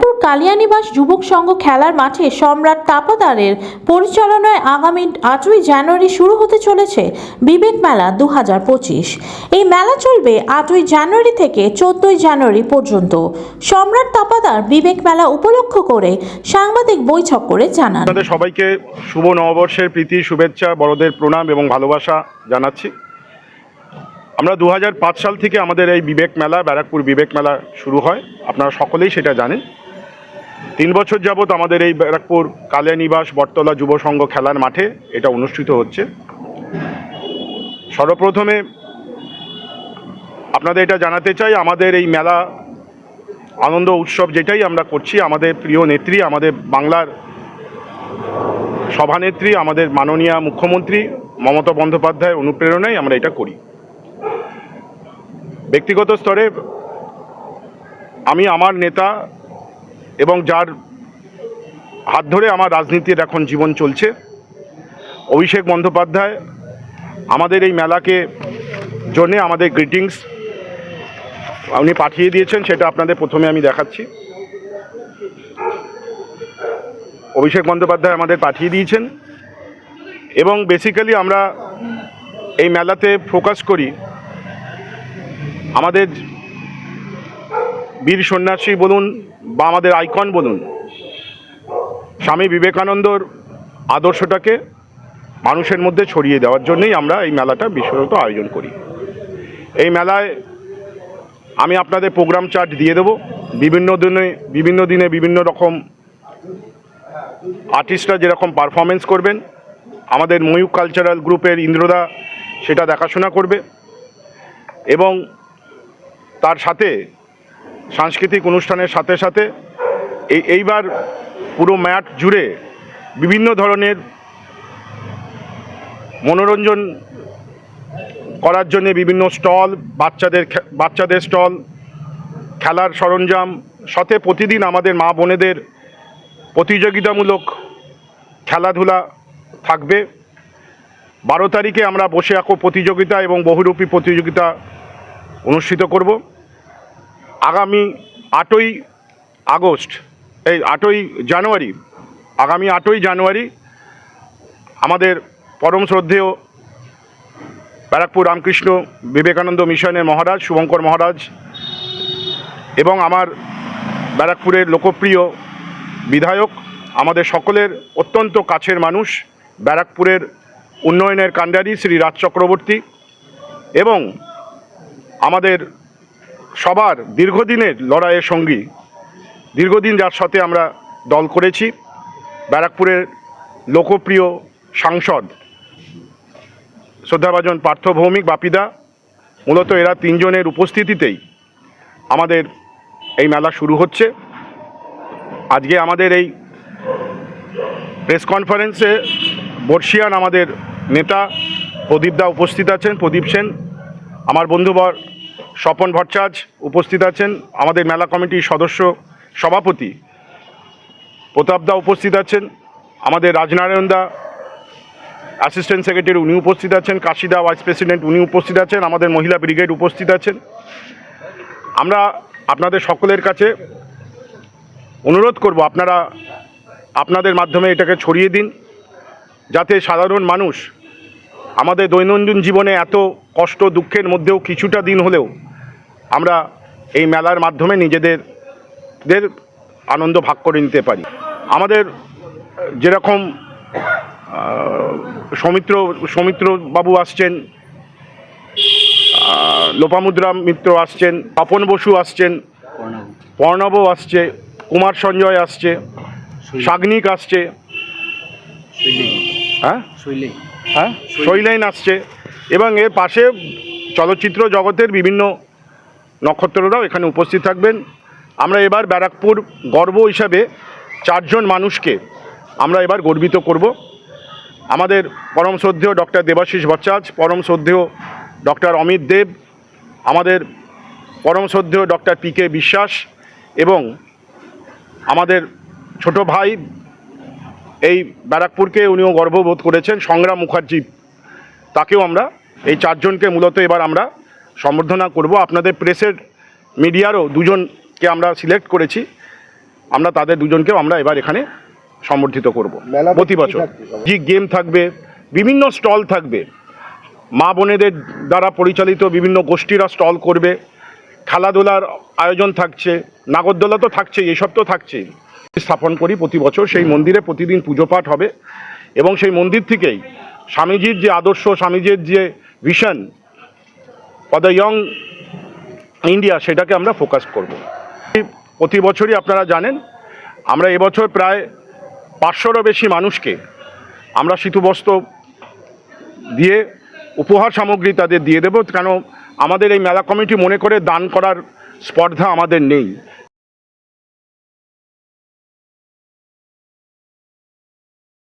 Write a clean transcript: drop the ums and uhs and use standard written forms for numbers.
ব্যারাকপুর কালিয়ানিবাস যুবক সংঘ খেলার মাঠে সম্রাট তাপাদারের পরিচালনায় আগামী 8ই জানুয়ারি শুরু হতে চলেছে বিবেক মেলা 2025। এই মেলা চলবে 8ই জানুয়ারি থেকে 14ই জানুয়ারি পর্যন্ত। সম্রাট তাপাদার বিবেক মেলা উপলক্ষ করে সাংবাদিক বৈঠক করে জানান, আপনাদের সবাইকে শুভ নববর্ষের প্রীতি শুভেচ্ছা, বড়দের প্রণাম এবং ভালোবাসা জানাচ্ছি। আমরা 2005 সাল থেকে আমাদের এই বিবেক মেলা, ব্যারাকপুর বিবেক মেলা শুরু হয়। আপনারা সকলেই সেটা জানেন। 3 বছর যাবৎ আমাদের এই ব্যারাকপুর কালিয়ানিবাস বটতলা যুব সংঘ খেলার মাঠে এটা অনুষ্ঠিত হচ্ছে। সর্বপ্রথমে আপনাদের এটা জানাতে চাই, আমাদের এই মেলা আনন্দ উৎসব যেটাই আমরা করছি, আমাদের প্রিয় নেত্রী, আমাদের বাংলার সভানেত্রী, আমাদের মাননীয় মুখ্যমন্ত্রী মমতা বন্দ্যোপাধ্যায়ের অনুপ্রেরণায় আমরা এটা করি। ব্যক্তিগত স্তরে আমি আমার নেতা এবং যার হাত ধরে আমার রাজনীতির এখন জীবন চলছে, অভিষেক বন্দ্যোপাধ্যায় আমাদের এই মেলাকে জন্যে আমাদের গ্রিটিংস উনি পাঠিয়ে দিয়েছেন। সেটা আপনাদের প্রথমে আমি দেখাচ্ছি। অভিষেক বন্দ্যোপাধ্যায় আমাদের পাঠিয়ে দিয়েছেন এবং বেসিক্যালি আমরা এই মেলাতে ফোকাস করি আমাদের বীর সন্ন্যাসী বলুন বা আমাদের আইকন বলুন, স্বামী বিবেকানন্দর আদর্শটাকে মানুষের মধ্যে ছড়িয়ে দেওয়ার জন্যই আমরা এই মেলাটা বিশেষত আয়োজন করি। এই মেলায় আমি আপনাদের প্রোগ্রাম চার্ট দিয়ে দেবো। বিভিন্ন দিনে বিভিন্ন রকম আর্টিস্টরা যেরকম পারফরমেন্স করবেন, আমাদের ময়ূক কালচারাল গ্রুপের ইন্দ্রদা সেটা দেখাশোনা করবে এবং তার সাথে সাংস্কৃতিক অনুষ্ঠানের সাথে সাথে এইবার পুরো ম্যাট জুড়ে বিভিন্ন ধরনের মনোরঞ্জন করার জন্য বিভিন্ন স্টল, বাচ্চাদের স্টল, খেলার সরঞ্জাম, সাথে প্রতিদিন আমাদের মা বোনেদের প্রতিযোগিতামূলক খেলাধুলা থাকবে। 12 তারিখে আমরা বসে আঁকো প্রতিযোগিতা এবং বহুরূপী প্রতিযোগিতা অনুষ্ঠিত করব। আগামী 8ই জানুয়ারি আমাদের পরম শ্রদ্ধেয় ব্যারাকপুর রামকৃষ্ণ বিবেকানন্দ মিশনের মহারাজ শুভঙ্কর মহারাজ এবং আমার ব্যারাকপুরের লোকপ্রিয় বিধায়ক, আমাদের সকলের অত্যন্ত কাছের মানুষ, ব্যারাকপুরের উন্নয়নের কাণ্ডারি শ্রী রাজ চক্রবর্তী এবং আমাদের সবার দীর্ঘদিনের লড়াইয়ের সঙ্গী, দীর্ঘদিন যার সাথে আমরা দল করেছি, ব্যারাকপুরের লোকপ্রিয় সাংসদ শ্রদ্ধাভাজন পার্থ ভৌমিক বাপিদা, মূলত এরা 3 জনের উপস্থিতিতেই আমাদের এই মেলা শুরু হচ্ছে। আজকে আমাদের এই প্রেস কনফারেন্সে বর্ষিয়ান আমাদের নেতা প্রদীপদা উপস্থিত আছেন, প্রদীপ সেন, আমার বন্ধুবর স্বপন ভট্টাচার্য উপস্থিত আছেন, আমাদের মেলা কমিটির সদস্য সভাপতি প্রতাপদা উপস্থিত আছেন, আমাদের রাজনারায়ণ দা অ্যাসিস্ট্যান্ট সেক্রেটারি উনি উপস্থিত আছেন, কাশিদা ভাইস প্রেসিডেন্ট উনি উপস্থিত আছেন, আমাদের মহিলা ব্রিগেড উপস্থিত আছেন। আমরা আপনাদের সকলের কাছে অনুরোধ করব, আপনাদের মাধ্যমে এটাকে ছড়িয়ে দিন, যাতে সাধারণ মানুষ আমাদের দৈনন্দিন জীবনে এত কষ্ট দুঃখের মধ্যেও কিছুটা দিন হলেও আমরা এই মেলার মাধ্যমে নিজেদের আনন্দ ভাগ করে নিতে পারি। আমাদের যেরকম সৌমিত্র বাবু আসছেন, লোপামুদ্রা মিত্র আসছেন, তপন বসু আসছেন, পর্ণব আসছে, কুমার সঞ্জয় আসছে, সাগ্নিক আসছে, শৈলেন আসছে এবং এর পাশে চলচ্চিত্র জগতের বিভিন্ন নক্ষত্ররাও এখানে উপস্থিত থাকবেন। আমরা এবার ব্যারাকপুর গর্ব হিসাবে 4 জন মানুষকে আমরা এবার গর্বিত করব। আমাদের পরম শ্রদ্ধেয় ডক্টর দেবাশিস ভট্টাচার্য, পরম শ্রদ্ধেয় ডক্টর অমিত দেব, আমাদের পরম শ্রদ্ধেয় ডক্টর PK বিশ্বাস এবং আমাদের ছোট ভাই, এই ব্যারাকপুরকে উনিও গর্ববোধ করেছেন, সংগ্রাম মুখার্জি, তাকেও আমরা এই 4 জনকে মূলত এবার আমরা সম্বর্ধনা করব। আপনাদের প্রেসের মিডিয়ারও 2 জনকে আমরা সিলেক্ট করেছি আমরা তাদের দুজনকেও আমরা এবার এখানে সম্বর্ধিত করব মেলা প্রতি বছর। জি গেম থাকবে, বিভিন্ন স্টল থাকবে, মা বোনেদের দ্বারা পরিচালিত বিভিন্ন গোষ্ঠীরা স্টল করবে, খেলাধুলার আয়োজন থাকছে, নাগরদোলা তো থাকছেই, এসব তো থাকছেই। স্থাপন করি প্রতি বছর, সেই মন্দিরে প্রতিদিন পুজো পাঠ হবে এবং সেই মন্দির থেকেই স্বামীজির যে আদর্শ, স্বামীজির যে vision for the young India, সেটাকে আমরা ফোকাস করব। প্রতি বছরই আপনারা জানেন আমরা এবছর প্রায় 500-রও বেশি মানুষকে আমরা শীতবস্ত্র দিয়ে উপহার সামগ্রী তাদের দিয়ে দেবো, কেন আমাদের এই মেলা কমিটি মনে করে দান করার স্পর্ধা আমাদের নেই।